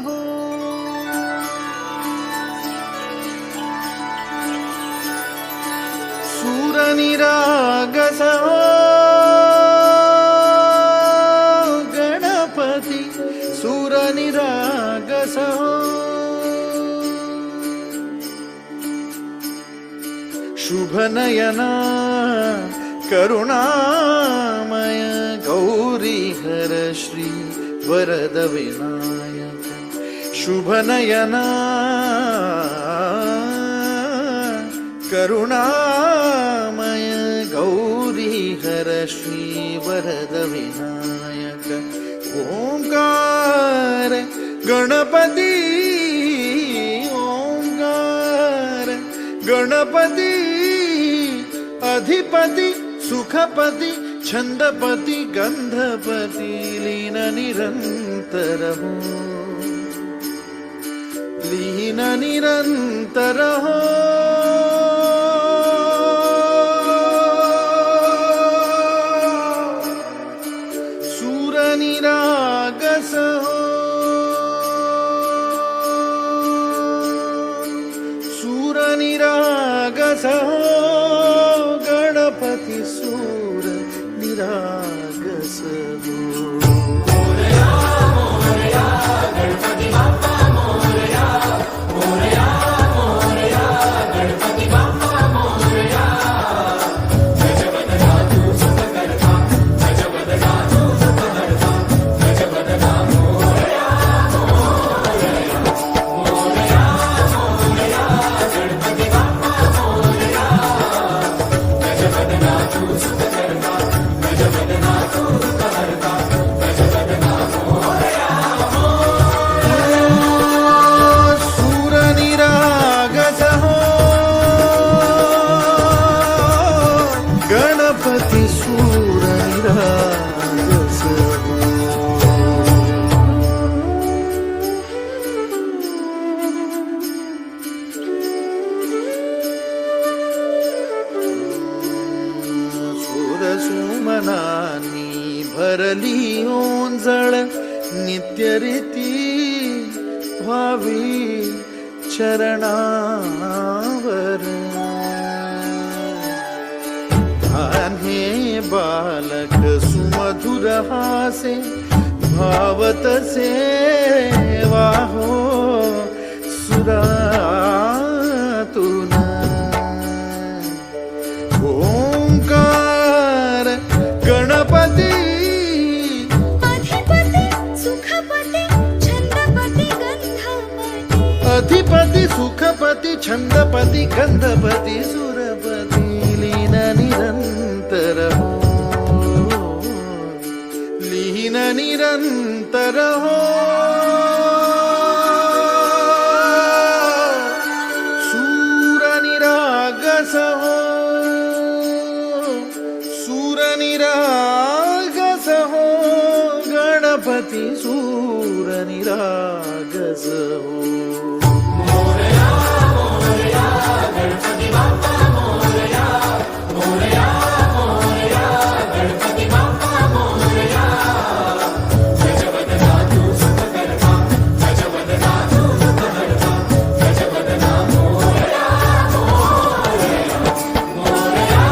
हो. सूरनिरागस हो गणपती, सूरनिरागस हो. शुभनयना करुणामय गौरीहर श्री वरद विनायक. शुभनयना करुणामय गौरीहर श्री वरद विनायक. ओंकार गणपती, ओंकार गणपती, अधिपति सुखपति छंदपति गंधपति लीन निरंतर हो, लीन निरंतर हो. सूरनिरागस हो, सूरनिरागस हो गणपति, सूर निरागस हो. मोरया मोरया गणपति बाप्पा मोरया, मोरया मोरया गणपति बाप्पा मोरया. गजवदना तू सुखकर्ता, गजवदना तू सुखहर्ता, गजवदना मोरया मोरया, मोरया मोरया गणपति बाप्पा मोरया. गजवदना तू सुखकर्ता, गजवदना तू सुखहर्ता, गजवदना मोरया मोरया. सूरनिरागस हो गणपति, सूरनिरागस हो. सुमनानी भरली ओंजळ नित्यरीती व्हावी चरणावर. धान्हे बालक सुमधुर हासे भावतसे वाहो सुरातून. ओंकार गणपती, अधिपति सुखपति छंदपति गंधपति. अधिपति सुखपति छंदपति गंधपति सुरपति लीन निरंतर हो, लीन निरंतर हो. सूरनिरागस हो, सूरनिरागस हो गणपति, सूरनिरागस हो. मोरया मोरया गणपति बाप्पा मोरया, मोरया मोरया गणपति बाप्पा मोरया. गजवदना तू सुखकर्ता, गजवदना तू सुखहर्ता, गजवदना मोरया मोरया, मोरया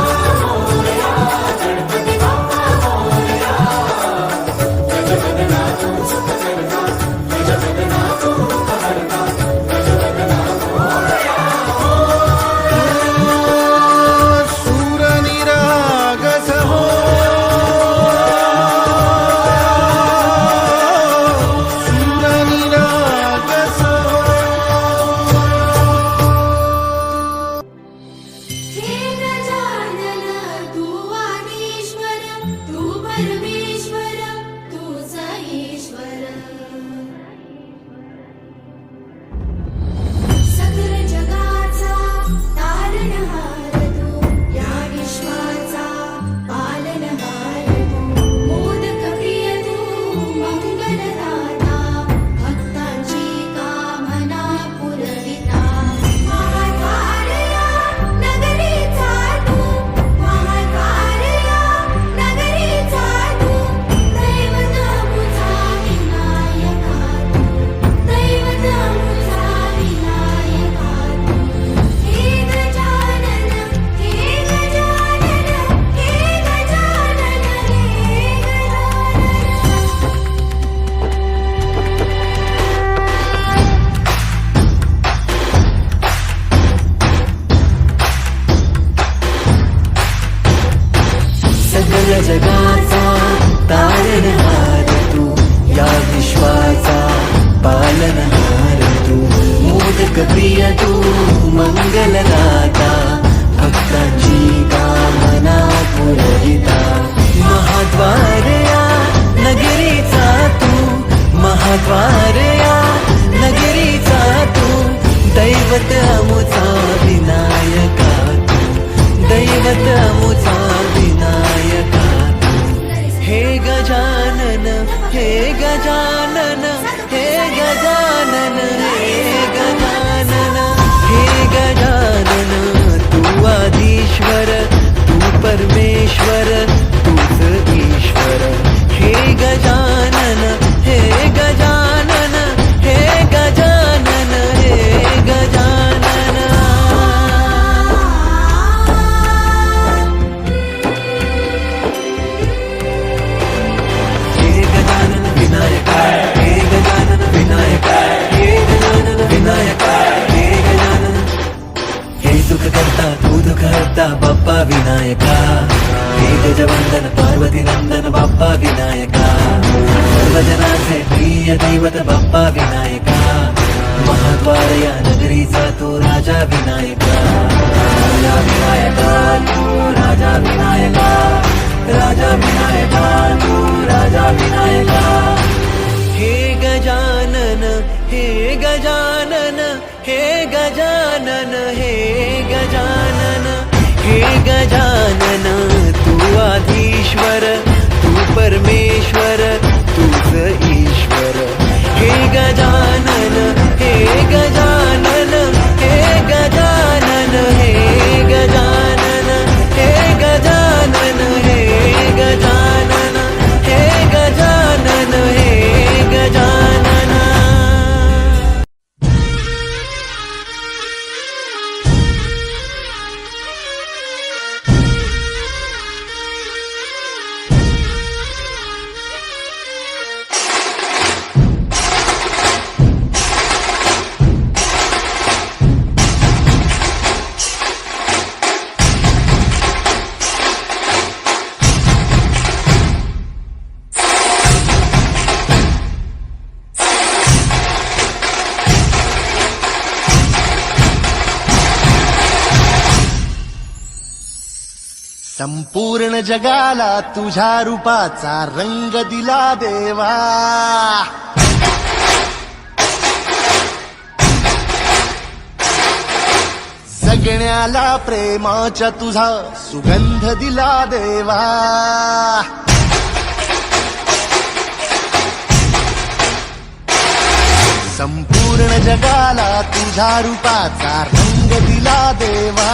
मोरया गणपति बाप्पा मोरया. गजवदना तू सुखकर्ता, गजवदना तू सुखहर्ता, सिद्धिनंदन बाप्पा विनायका, सर्वजनांचे प्रिय दैवत बाप्पा विनायका, महाद्वार या नगरीचा तो राजा विनायका. राजा विनायका तू राजा विनायका, राजा विनायका तू राजा विनायका. हे गजानन हे गजानन हे गजानन हे गजानन हे गजानन, तू आधीश्वर तू परमेश्वर तूच ईश्वर. हे गजानन हे गजानन हे गजानन हे गजानन हे गजानन हे गजानन हे गजानन हे गजानन. संपूर्ण जगाला तुझ्या रूपाचा रंग दिला देवा. जगण्याला प्रेमाच्या तुझा सुगंध दिला देवा. संपूर्ण जगाला तुझ्या रूपाचा रंग दिला देवा.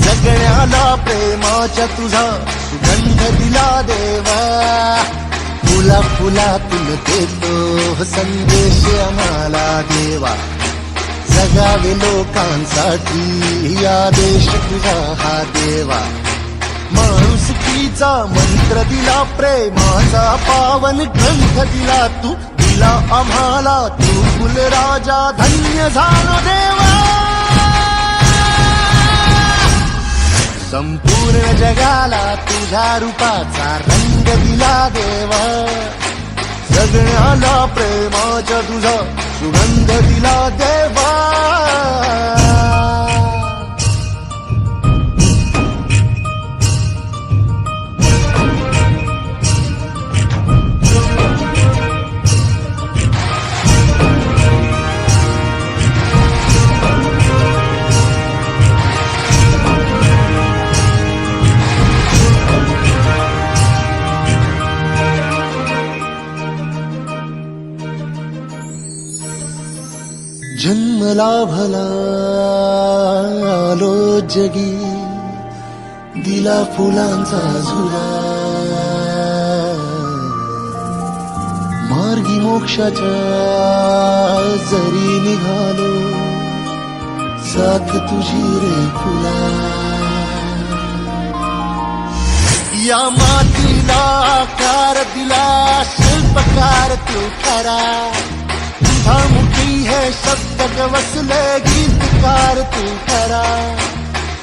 जगण्याला प्रेमाच्या तुझा सुगंध दिला देवा. फुला फुलातून देतो संदेश आम्हाला देवा. जगावे लोकांसाठी आदेश तुझा हा देवा. माणुसकीचा मंत्र दिला, प्रेमाचा पावन ग्रंथ दिला तू. दिला आम्हाला तू कुलराजा, धन्य झालो देवा. संपूर्ण जगाला तुझ्या रूपाचा रंग दिला देवा. जगण्याला प्रेमाच्या तुझा सुगंध दिला देवा. जन्मला भला आलो जगी, दिला फुलांचा झुला. मार्गी मोक्षाच्या जरी निघालो, साथ तुझी रे फुला. या मातीला आकार दिला, शिल्पकार तू खरा. मुखी है शब्द वसले गीतकार तू खरा.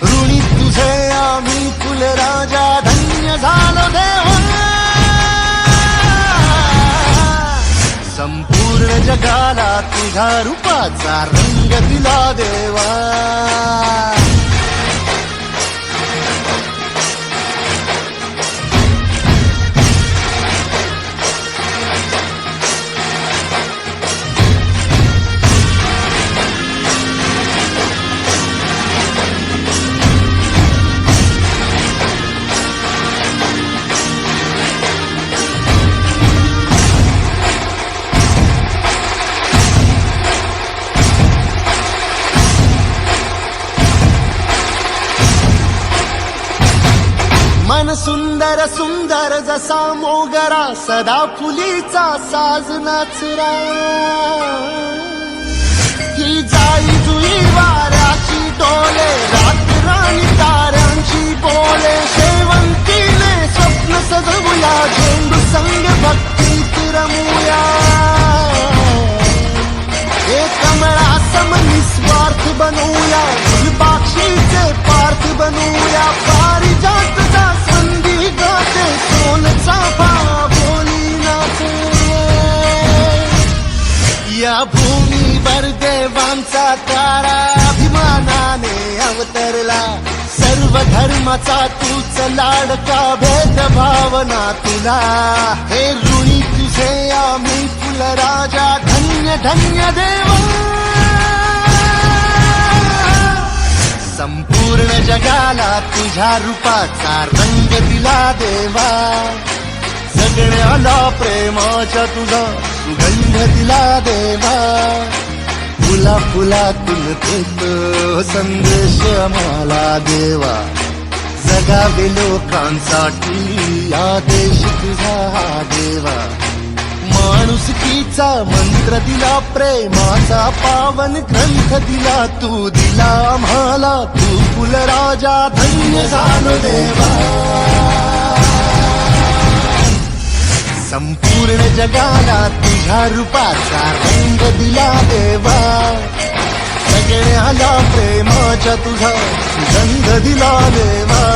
ऋणी तुझे आम्ही कुलराजा, धन्य झालो देवा. संपूर्ण जगाला तुझ्या रूपाचा रंग दिला देवा. मन सुंदर सुंदर जसा मोगरा, सदा फुलीचा साज नाचरा. ही जाई जुई वाऱ्याची डोले, रातराणी ताऱ्यांची बोले. शेवंतीने स्वप्न सजवूया, झेंडू संग भक्तीत रमूया. हे कमळा सम निस्वार्थ बनूया, फुलपाक्षीचे पार्थ बनूया. पारिजातचा संधी गाते ढोल चाफा बोली नाचे या भूमीवर देवांचा तारा अभिमानाने अवतरला सर्व धर्माचा तूच लाडका भेदभावना तुला हे ऋणी तुझे आम्ही फुलराजा धन्य धन्य देवा संपूर्ण जगाला तुझ्या रूपाचा रंग दिला देवा जगण्याला प्रेमाच्या तुझा सुगंध दिला देवा फुला फुलातून देतो संदेश आम्हाला देवा जगावे लोकांसाठी आदेश तुझा हा देवा माणुसकीचा मंत्र दिला प्रेमाचा पावन ग्रंथ दिला तू दिला आम्हाला तू फुलराजा धन्य झालो देवा संपूर्ण जगाला तुझ्या रूपाचा रंग दिला देवा सगळ्याला प्रेमाच्या तुझा सुगंध दिला देवा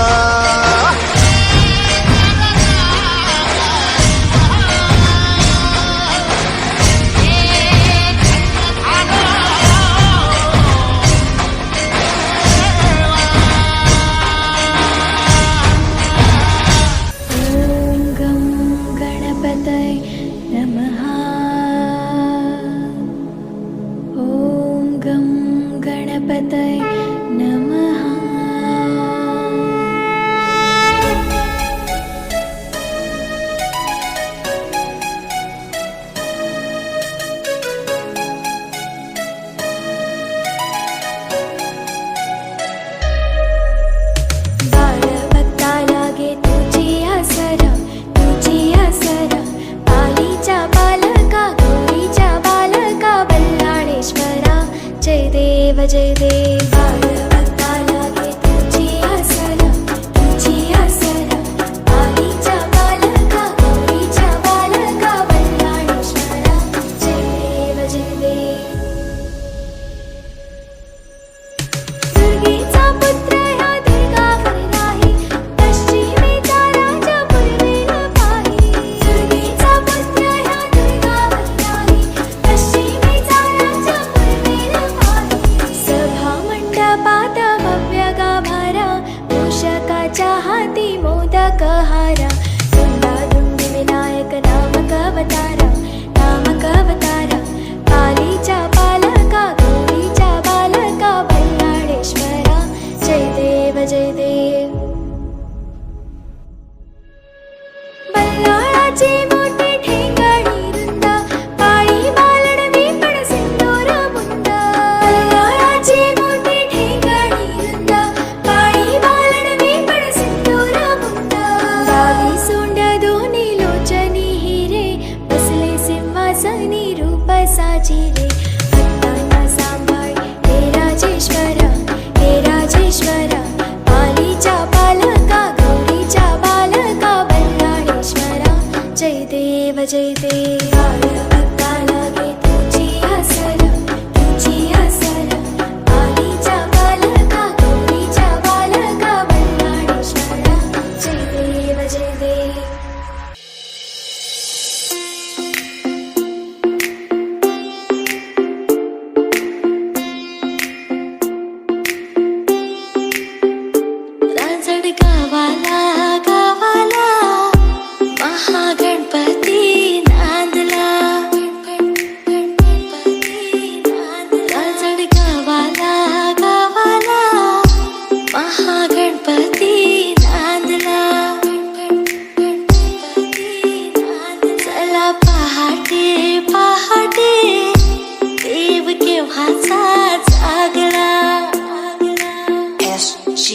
ॐ गं गणपतये नमः ॐ गं गणपतये नमः बाळभक्ता लागे तुझी आसरा पालीच्या बालका गौरीच्या बालका बल्लाळेश्वरा जय देव जय देव बाळभक्ता लागे तुझी आसरा पालीच्या बालका गौरीच्या बालका बल्लाळेश्वरा जय देव जय देव दुर्गेचा पुत्र ह्या दुर्गावर राही पश्चिमेचा राजा पूर्वेला पाही दुर्गेचा पुत्र ह्या दुर्गावर राही पश्चिमेचा राजा पूर्वेला पाही सभा मंडपात भव्य गाभारा मूषकाच्या हाती मोदक हारा धुंडाधुंडी विनायक नामक अवतारा पालीच्या बालका गौरीच्या बालका बल्लाळेश्वरा जय देव जय देव बल्लाळाची मोठी ठेंगणी रुंद पाळी बालडवी पण सिंदूर मुंद बल्लाळाची मोठी ठेंगणी रुंद पाळी बालडवी पण सिंदूर मुंद गावी सोंड दोन्ही लोचनी हिरे बसले सिंहासनी रूप साजिरे भक्तांना सांभाळ हे राजेश्वरा पालीच्या बालका गौरीच्या बालका बल्लाळेश्वरा जय देव जय देव बाळभक्ता लागे तुझी आसरा पालीच्या बालका गौरीच्या बालका बल्लाळेश्वरा जय देव जय देव राजड गावाला महागणपती नांदला राजड गावाला महागणपती नांदला चला पहाटे पहाटे देव केव्हाचा जागला SG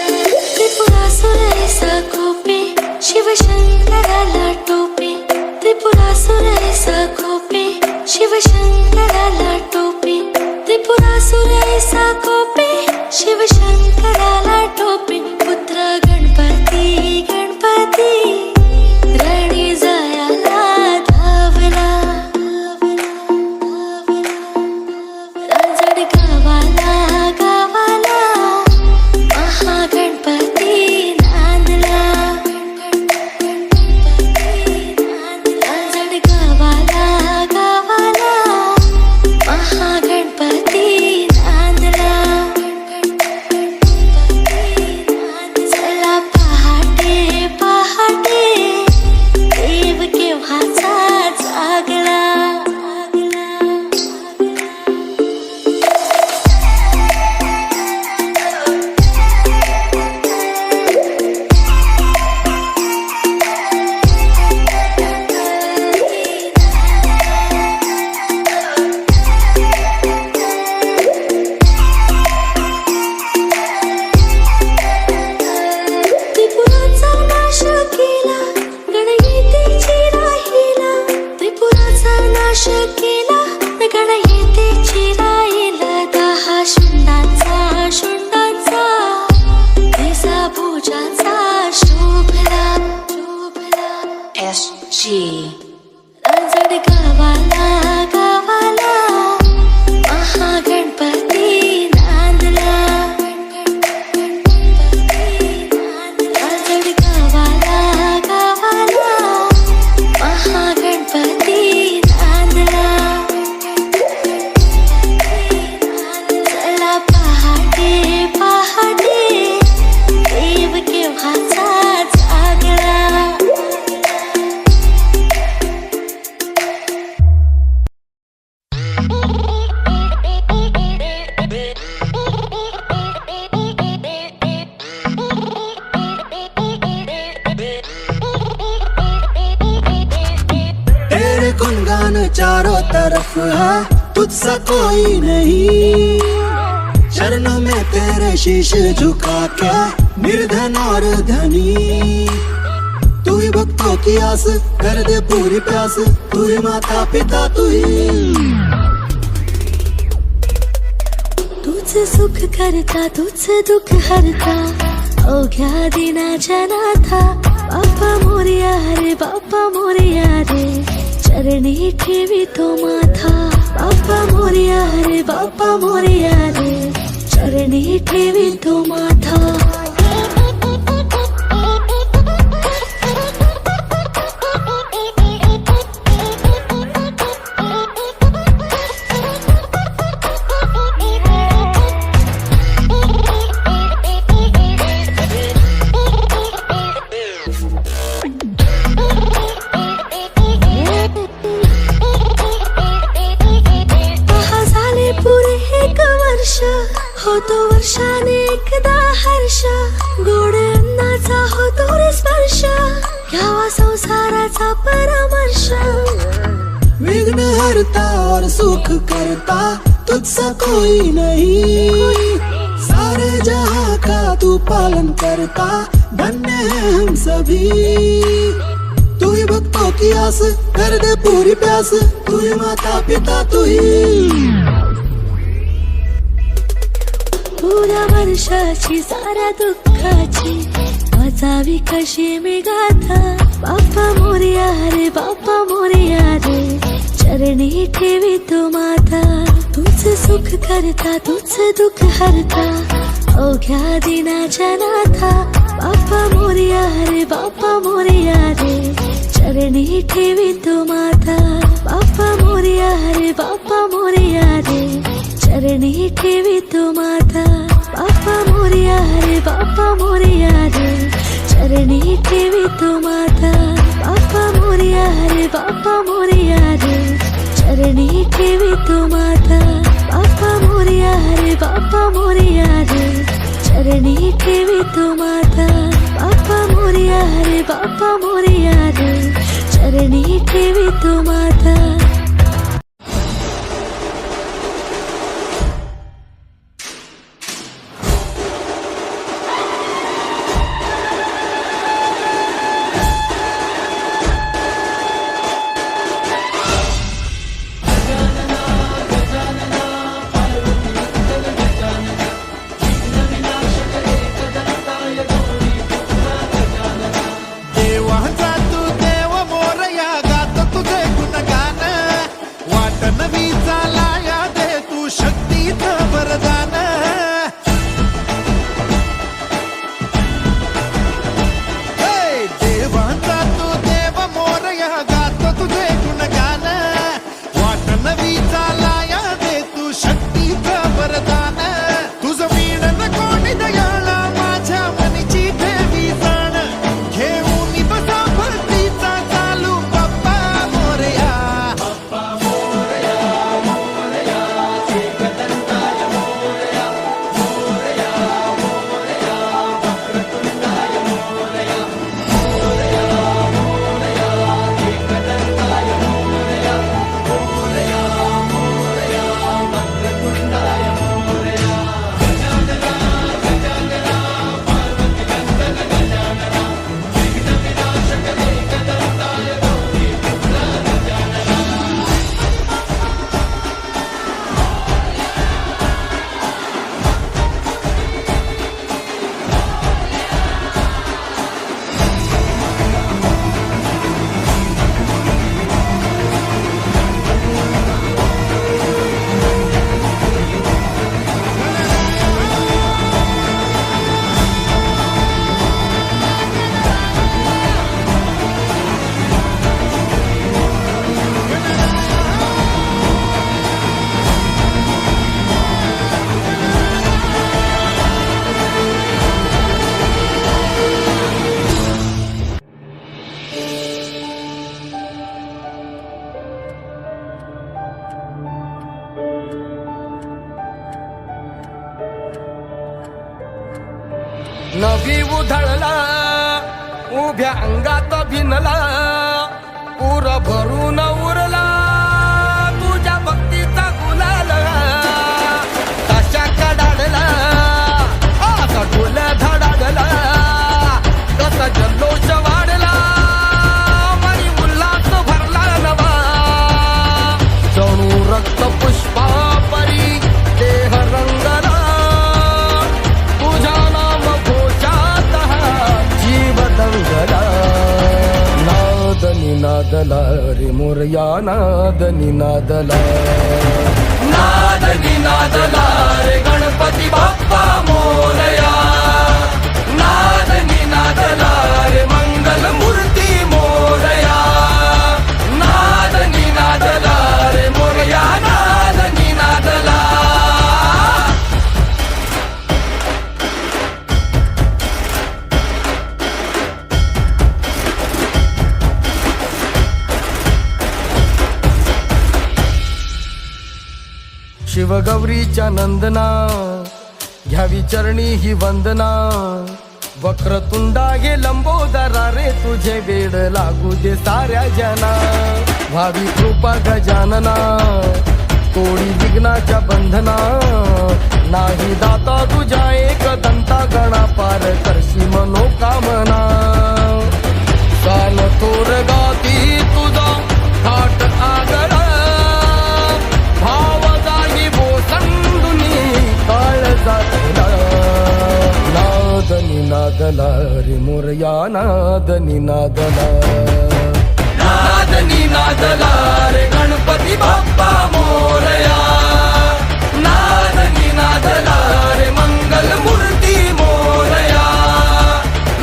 त्रिपुरासुर ऐसा कोपे शिवशंकराला टोपे जी रांजण गावाला गावाला महागणपती नांदला रांजण गावाला गावाला महागणपती नांदला चला पहाटे पहाटे देव केव्हाचा जागला तेरे गुणगान चारों तरफ है, तुझसा कोई नहीं। चरणों में तेरे शीश झुका के निर्धन और धनी, तू ही भक्तों की आस, कर दे पूरी प्यास, तू ही माता पिता तू ही। तुझ सुख करता तुझ दुःख हरता अवघ्या दिनाच्या नाथा बाप्पा मोरया रे बाप्पा मोरया रे चरणी ठेवी तो माथा बाप्पा मोरया रे बाप्पा मोरया रे चरणी ठेवी तो माथा होतो वर्षाने एकदा हर्ष गोड अन्नाचा होतो रे स्पर्श घ्यावा संसाराचा परामर्श विघ्न हरता और सुख करता तुझसा कोई नहीं। सारे जहां का तू पालन करता धन्य है हम सभी। तू ही भक्तों की आस, कर दे पूरी प्यास, तू ही माता पिता तू ही। पुरा वर्षाची साऱ्या दुःखाची वाचावी कशी मी गाथा बाप्पा मोरया रे बाप्पा मोरया रे चरणी ठेवी तो माथा तुझ सुख करता तुझ दुःख हरता अवघ्या दिनाच्या नाथा बाप्पा मोरया रे बाप्पा मोरया रे चरणी ठेवी तो माथा बाप्पा मोरया रे बाप्पा मोरया रे चरणी ठेवी तो माथा बाप्पा मोरया रे बाप्पा मोरया रे चरणी ठेवी तो माथा बाप्पा मोरया रे बाप्पा मोरया रे चरणी ठेवी तो माथा बाप्पा मोरया रे बाप्पा मोरया रे चरणी ठेवी तो माथा बाप्पा मोरया रे बाप्पा मोरया रे चरणी ठेवी तो माथा देवाचा तू देव मोरया गात तुझे गुणगान, वाट नवी चालाया दे तू शक्तीचं वरदान। हे देवाचा तू देव मोरया गात तुझे गुणगान, वाट नवी चालाया दे तू शक्तीचं वरदान। तुझं मीणन कोणी दयाळा माझ्या मनीची ठेवी जाण, घेऊन बसा भक्तीचा चालू बाप्पा मोरया। बाप्पा मोरया मोरया एकदंताय मोरया नवी उधळला उभ्या अंगात भिनला पूर भरून उरला तुझ्या भक्तीचा गुलाल तशा कडाडला असा ढोल धडाडला कसा जल्लोष वाढला मनी उल्हास भरला नवा जणू रक्त पुष्पा परी देह रंगला तुझ्या नाम घोषात जीव दंगला नाद निनादला रे मोरया नाद निनादला नाद निनादला रे गणपती बाप्पा मोरया नाद निनादला रे मंगल मूर्ती मोरया नाद निनादला रे मोरया नाद निनादला शिवगौरीच्या नंदना घ्यावी चरणी ही वंदना वक्रतुंडा गे लंबोदरा रे तुझे वेड लागू दे साऱ्या जना भावी कृपा गजानना तोडी विघ्नाच्या बंधना नाही दाता तुझ्या एक दंता गणा पार करशी मनोकामना कान थोर गाती तुझा थाट आगळा भाव जागी बोसंदुनी काळ जातला नाद निनादला रे मोरया नाद निनादला नाद निनादला रे गणपती बाप्पा मोरया नाद निनादला रे मंगल मूर्ती मोरया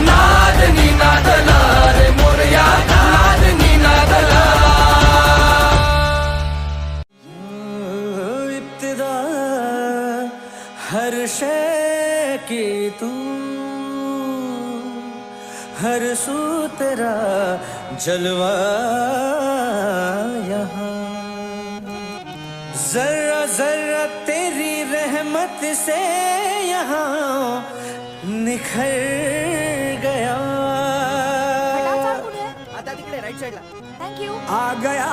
नाद निनादला रे मोरया नाद निनादला इब्तिदा हर शय की तू हर सू तेरा जलवा यहाँ जर्रा जर्रा तेरी रहमत से यहाँ निखर गया आता तिकडे राईट साईडला थँक्यू आ गया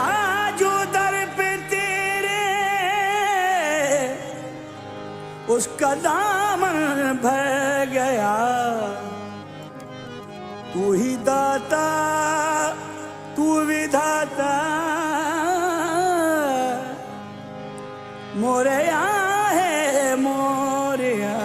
जो दर पे तेरे उसका दामन भर गया तू ही दाता तू विधाता मोरया है मोरया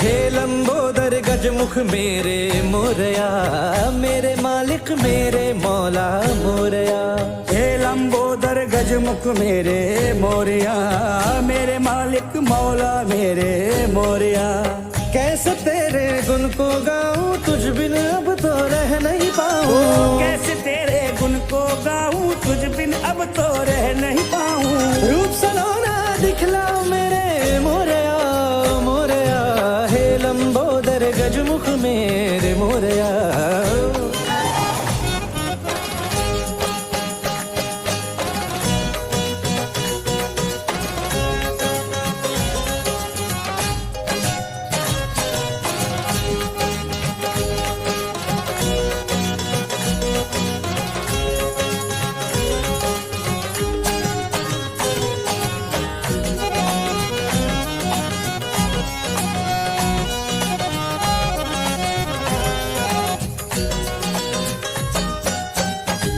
हे लंबोदर गजमुख मेरे मोरया मेरे मालिक मेरे मौला मोरया हे लंबोदर गजमुख मेरे मोरया मेरे मालिक मौला मेरे मोरया कैसे तेरे गुण को गाऊं तुझ बिन अब तो रह नहीं पाऊं कैसे तेरे गुण को गाऊं तुझ बिन अब तो रह नहीं पाऊं रूप सलोना दिखलाओ मेरे मोरया मोरया हे लंबोदर गजमुख मेरे मोरया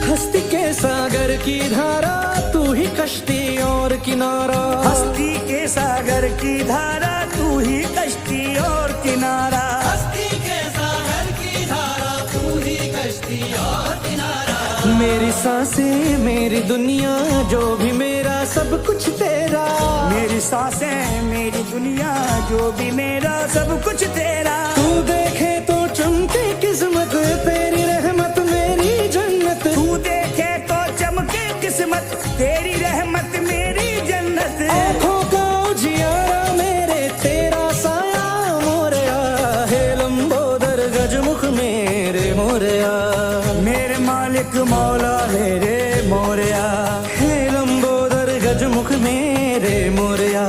हस्ती के सागर की धारा तू ही कश्ती और किनारा हस्ती के सागर की धारा तू ही कश्ती और किनारा हस्ती के सागर की धारा तू ही कश्ती और किनारा मेरी सांसें मेरी दुनिया जो भी मेरा सब कुछ तेरा मेरी सांसें मेरी दुनिया जो भी मेरा सब कुछ तेरा तू देखे तो चमके किस्मत तेरी रहमत मेरी जन्नत तू देखे तो चमके किस्मत तेरी रहमत मेरी जन्नत आँखों का उजियारा मेरे तेरा साया मोरया हे लंबोदर गजमुख मेरे मोरया गजमुख मेरे मोरया,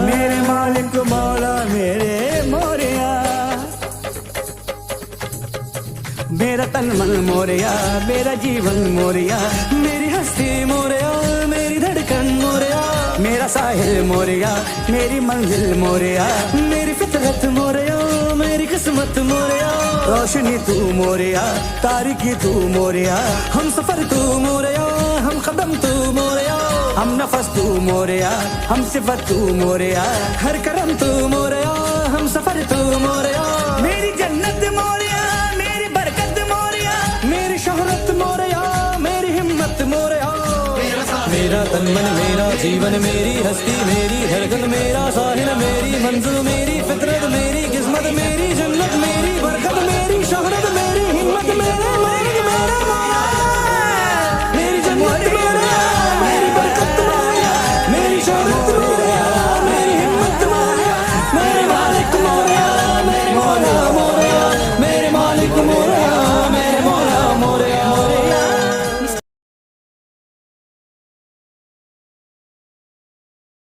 मेरे मालिक मौला मेरे मोरया, मेरा तन मन मोरया, मेरा जीवन मोरया, मेरी हस्ती मोरया, मेरी धड़कन मोरया, मेरा साहिल मोरया, मेरी मंजिल मोरया, मेरी फितरत मोरया, मेरी किस्मत मोरया, रोशनी तू मोरया, तारीकी तू मोरया, हम सफर तू मोरया, हम कदम तू मोरया, हम नफस तू मोरया, हम सिफत तू मोरया, हर करम तू मोरया, हम सफर तू मोरया, मेरी जन्नत मोरया, मेरी बरकत मोरया, मेरी शोहरत मोरया, मेरी हिम्मत मोरया, मेरा तन मन मेरा जीवन, मेरी हस्ती मेरी धड़कन, मेरा साहिल मेरी मंजिल, मेरी फितरत मेरी किस्मत, मेरी जन्नत मेरी बरकत, मेरी शोहरत मेरी हिम्मत, मेरे मालिक मेरा मौला, मेरी जन्नत मेरा